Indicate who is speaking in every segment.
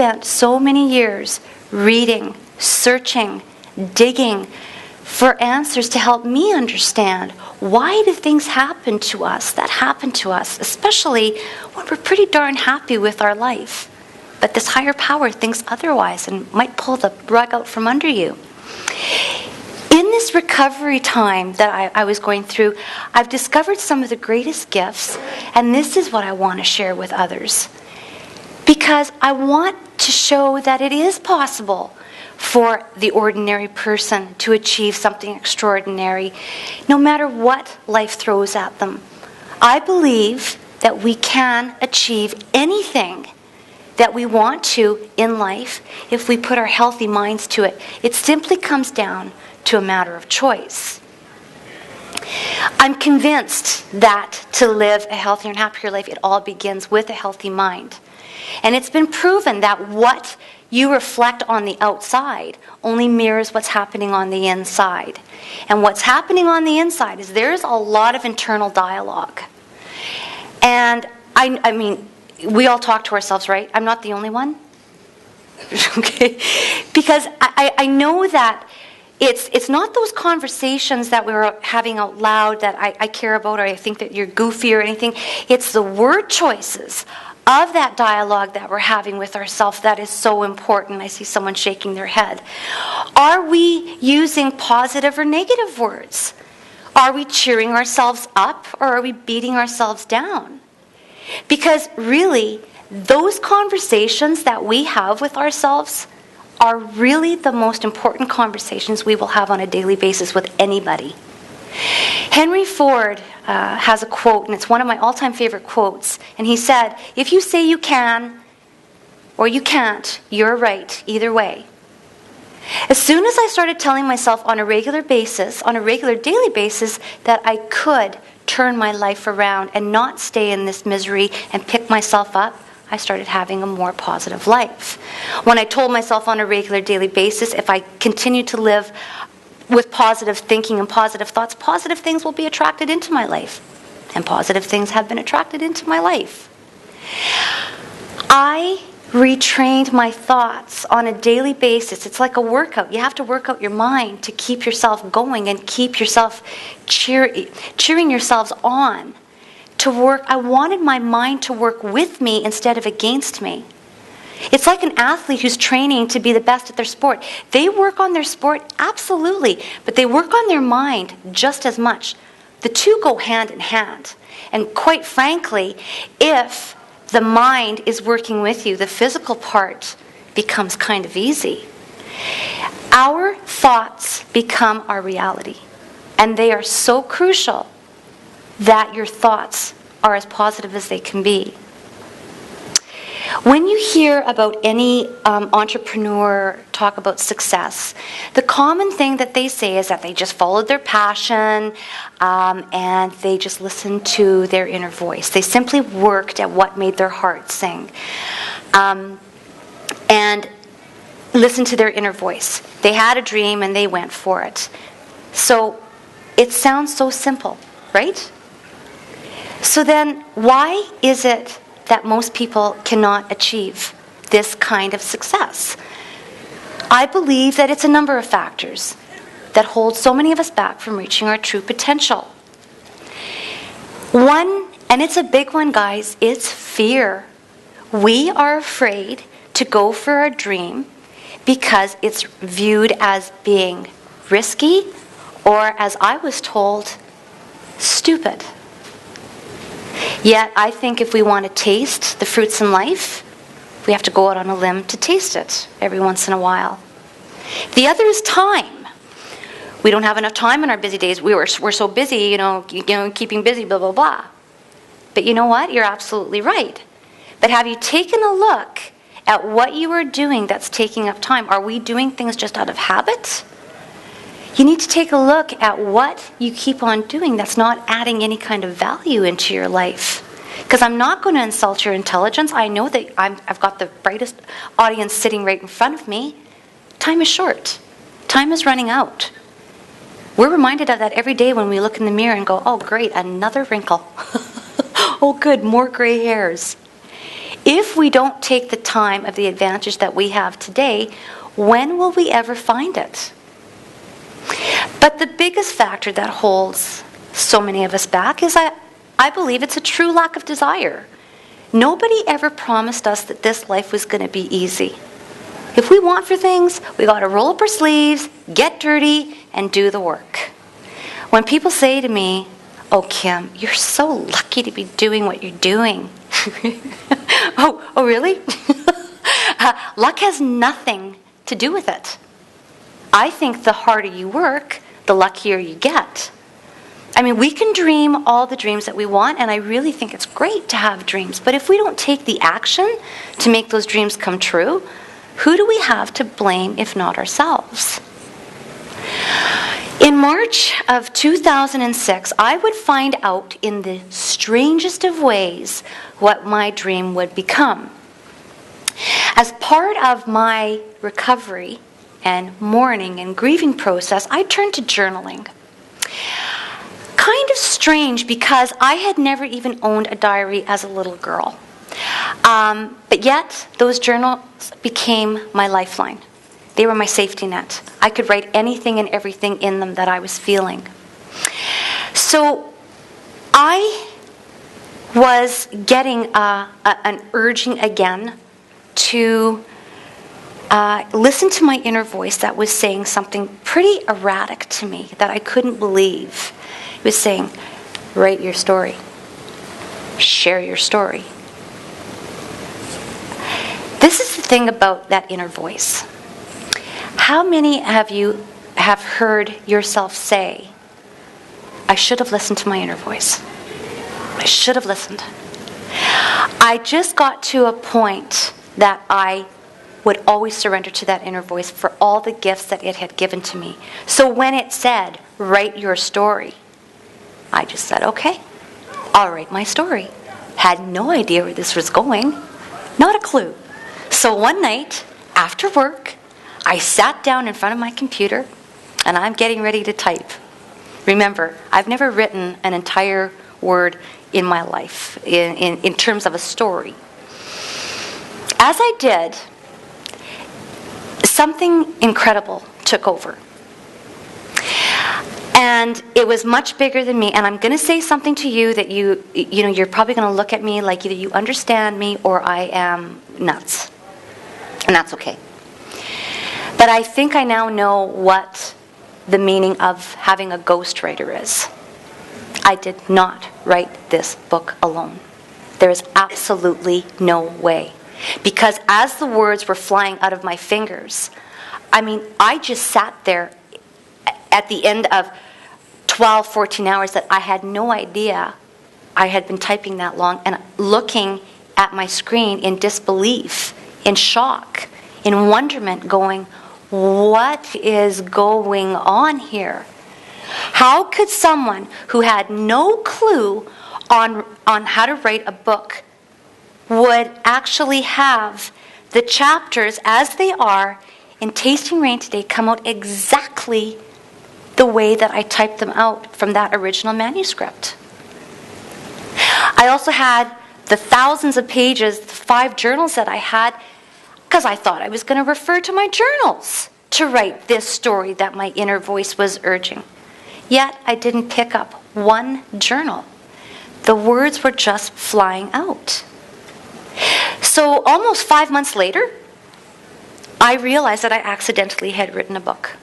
Speaker 1: spent so many years reading, searching, digging for answers to help me understand why do things happen to us that happen to us, especially when we're pretty darn happy with our life. But this higher power thinks otherwise and might pull the rug out from under you. In this recovery time that I was going through, I've discovered some of the greatest gifts, and this is what I want to share with others. Because I want to show that it is possible for the ordinary person to achieve something extraordinary, no matter what life throws at them. I believe that we can achieve anything that we want to in life if we put our healthy minds to it. It simply comes down to a matter of choice. I'm convinced that to live a healthier and happier life, it all begins with a healthy mind. And it's been proven that what you reflect on the outside only mirrors what's happening on the inside. And what's happening on the inside is there's a lot of internal dialogue. And I mean, we all talk to ourselves, right? I'm not the only one. Okay? Because I know that it's not those conversations that we're having out loud that I care about, or I think that you're goofy or anything. It's the word choices of that dialogue that we're having with ourselves that is so important. I see someone shaking their head. Are we using positive or negative words? Are we cheering ourselves up, or are we beating ourselves down? Because really, those conversations that we have with ourselves are really the most important conversations we will have on a daily basis with anybody. Henry Ford has a quote, and it's one of my all-time favorite quotes, and he said, "If you say you can or you can't, you're right either way." As soon as I started telling myself on a regular daily basis, that I could turn my life around and not stay in this misery and pick myself up, I started having a more positive life. When I told myself on a regular daily basis, if I continue to live with positive thinking and positive thoughts, positive things will be attracted into my life. And positive things have been attracted into my life. I retrained my thoughts on a daily basis. It's like a workout. You have to work out your mind to keep yourself going and keep yourself cheering yourselves on to work. I wanted my mind to work with me instead of against me. It's like an athlete who's training to be the best at their sport. They work on their sport, absolutely, but they work on their mind just as much. The two go hand in hand. And quite frankly, if the mind is working with you, the physical part becomes kind of easy. Our thoughts become our reality. And they are so crucial that your thoughts are as positive as they can be. When you hear about any entrepreneur talk about success, the common thing that they say is that they just followed their passion and they just listened to their inner voice. They simply worked at what made their heart sing and listened to their inner voice. They had a dream and they went for it. So it sounds so simple, right? So then why is it that most people cannot achieve this kind of success? I believe that it's a number of factors that hold so many of us back from reaching our true potential. One, and it's a big one, guys, it's fear. We are afraid to go for our dream because it's viewed as being risky, or as I was told, stupid. Yet, I think if we want to taste the fruits in life, we have to go out on a limb to taste it every once in a while. The other is time. We don't have enough time in our busy days. We're so busy, keeping busy, blah, blah, blah. But you know what? You're absolutely right. But have you taken a look at what you are doing that's taking up time? Are we doing things just out of habit? You need to take a look at what you keep on doing that's not adding any kind of value into your life. Because I'm not going to insult your intelligence. I know that I've got the brightest audience sitting right in front of me. Time is short. Time is running out. We're reminded of that every day when we look in the mirror and go, oh great, another wrinkle. Oh good, more gray hairs. If we don't take the time of the advantage that we have today, when will we ever find it? But the biggest factor that holds so many of us back is I believe it's a true lack of desire. Nobody ever promised us that this life was going to be easy. If we want for things, we got to roll up our sleeves, get dirty, and do the work. When people say to me, "Oh, Kim, you're so lucky to be doing what you're doing." Oh, really? Luck has nothing to do with it. I think the harder you work, the luckier you get. I mean, we can dream all the dreams that we want, and I really think it's great to have dreams. But if we don't take the action to make those dreams come true, who do we have to blame if not ourselves? In March of 2006, I would find out in the strangest of ways what my dream would become. As part of my recovery and mourning and grieving process, I turned to journaling. Kind of strange because I had never even owned a diary as a little girl. But yet, those journals became my lifeline. They were my safety net. I could write anything and everything in them that I was feeling. So I was getting an urging again to listen to my inner voice that was saying something pretty erratic to me that I couldn't believe. It was saying, write your story. Share your story. This is the thing about that inner voice. How many of you have heard yourself say, I should have listened to my inner voice. I should have listened. I just got to a point that I would always surrender to that inner voice for all the gifts that it had given to me. So when it said, write your story, I just said, okay, I'll write my story. Had no idea where this was going. Not a clue. So one night, after work, I sat down in front of my computer, and I'm getting ready to type. Remember, I've never written an entire word in my life in terms of a story. As I did, something incredible took over. And it was much bigger than me. And I'm going to say something to you that you're probably going to look at me like either you understand me or I am nuts. And that's okay. But I think I now know what the meaning of having a ghostwriter is. I did not write this book alone. There is absolutely no way. Because as the words were flying out of my fingers, I just sat there at the end of 12, 14 hours that I had no idea I had been typing that long, and looking at my screen in disbelief, in shock, in wonderment, going, what is going on here? How could someone who had no clue on how to write a book would actually have the chapters as they are in Tasting Rain Today come out exactly the way that I typed them out from that original manuscript? I also had the thousands of pages, the 5 journals that I had, because I thought I was going to refer to my journals to write this story that my inner voice was urging. Yet I didn't pick up one journal. The words were just flying out. So almost 5 months later, I realized that I accidentally had written a book.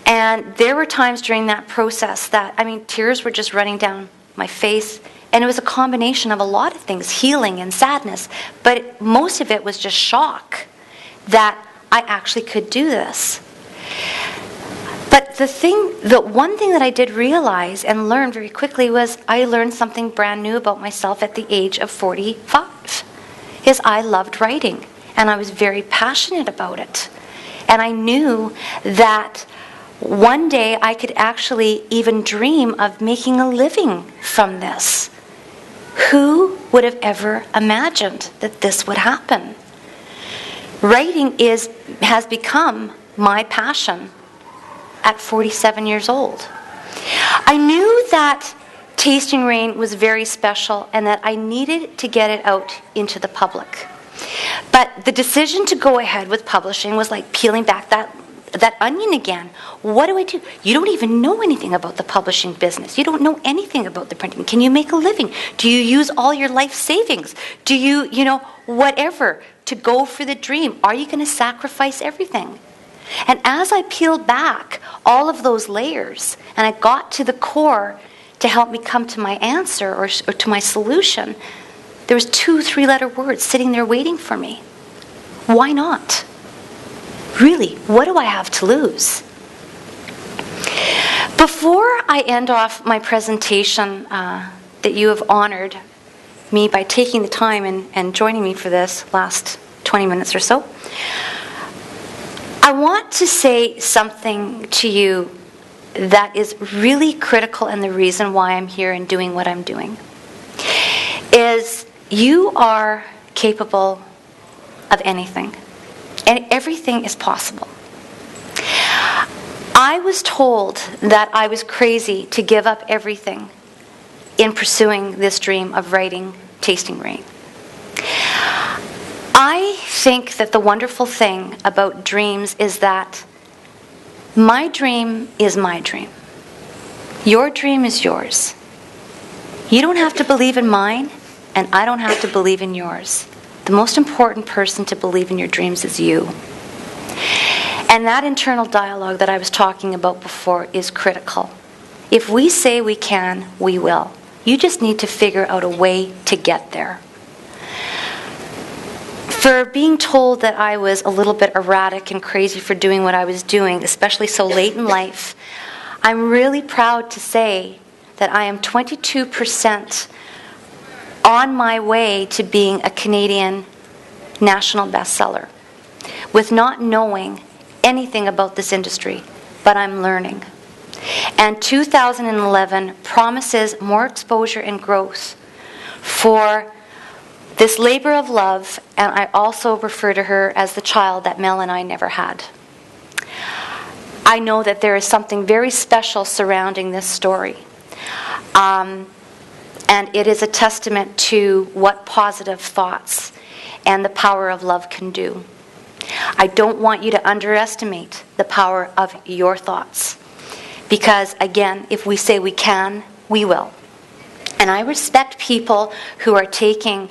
Speaker 1: And there were times during that process that, tears were just running down my face. And it was a combination of a lot of things, healing and sadness. But most of it was just shock that I actually could do this. But the one thing that I did realize and learn very quickly was I learned something brand new about myself at the age of 45. Is I loved writing, and I was very passionate about it. And I knew that one day I could actually even dream of making a living from this. Who would have ever imagined that this would happen? Writing has become my passion at 47 years old. I knew that Tasting Rain was very special and that I needed to get it out into the public. But the decision to go ahead with publishing was like peeling back that onion again. What do I do? You don't even know anything about the publishing business. You don't know anything about the printing. Can you make a living? Do you use all your life savings? Do you, whatever, to go for the dream? Are you going to sacrifice everything? And as I peeled back all of those layers and I got to the core to help me come to my answer or to my solution, there was 2 3-letter words sitting there waiting for me. Why not? Really, what do I have to lose? Before I end off my presentation, that you have honored me by taking the time and joining me for this last 20 minutes or so, I want to say something to you that is really critical and the reason why I'm here and doing what I'm doing. Is you are capable of anything. And everything is possible. I was told that I was crazy to give up everything in pursuing this dream of writing Tasting Rain. I think that the wonderful thing about dreams is that my dream is my dream. Your dream is yours. You don't have to believe in mine, and I don't have to believe in yours. The most important person to believe in your dreams is you. And that internal dialogue that I was talking about before is critical. If we say we can, we will. You just need to figure out a way to get there. For being told that I was a little bit erratic and crazy for doing what I was doing, especially so late in life, I'm really proud to say that I am 22% on my way to being a Canadian national bestseller with not knowing anything about this industry, but I'm learning. And 2011 promises more exposure and growth for this labor of love, and I also refer to her as the child that Mel and I never had. I know that there is something very special surrounding this story. And it is a testament to what positive thoughts and the power of love can do. I don't want you to underestimate the power of your thoughts. Because, again, if we say we can, we will. And I respect people who are taking,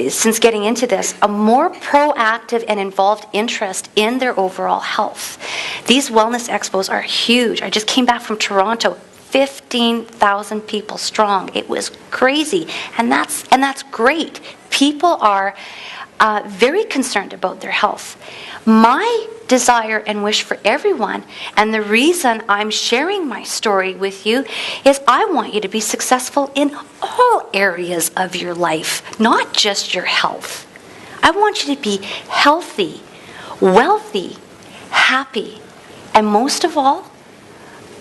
Speaker 1: since getting into this, a more proactive and involved interest in their overall health. These wellness expos are huge. I just came back from Toronto. 15,000 people strong. It was crazy, and that's great. People are very concerned about their health. My desire and wish for everyone, and the reason I'm sharing my story with you, is I want you to be successful in all areas of your life, not just your health. I want you to be healthy, wealthy, happy, and most of all,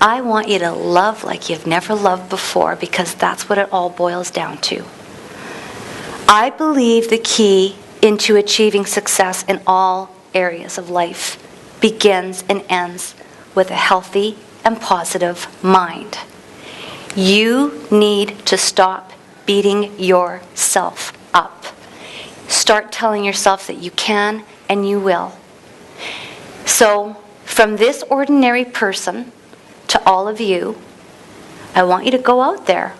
Speaker 1: I want you to love like you've never loved before, because that's what it all boils down to. I believe the key into achieving success in all areas of life begins and ends with a healthy and positive mind. You need to stop beating yourself up. Start telling yourself that you can and you will. So, from this ordinary person to all of you, I want you to go out there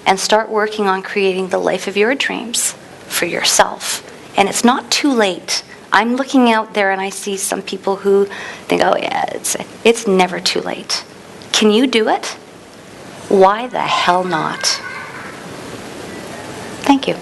Speaker 1: and start working on creating the life of your dreams for yourself. And it's not too late. I'm looking out there and I see some people who think, oh yeah, it's never too late. Can you do it? Why the hell not? Thank you.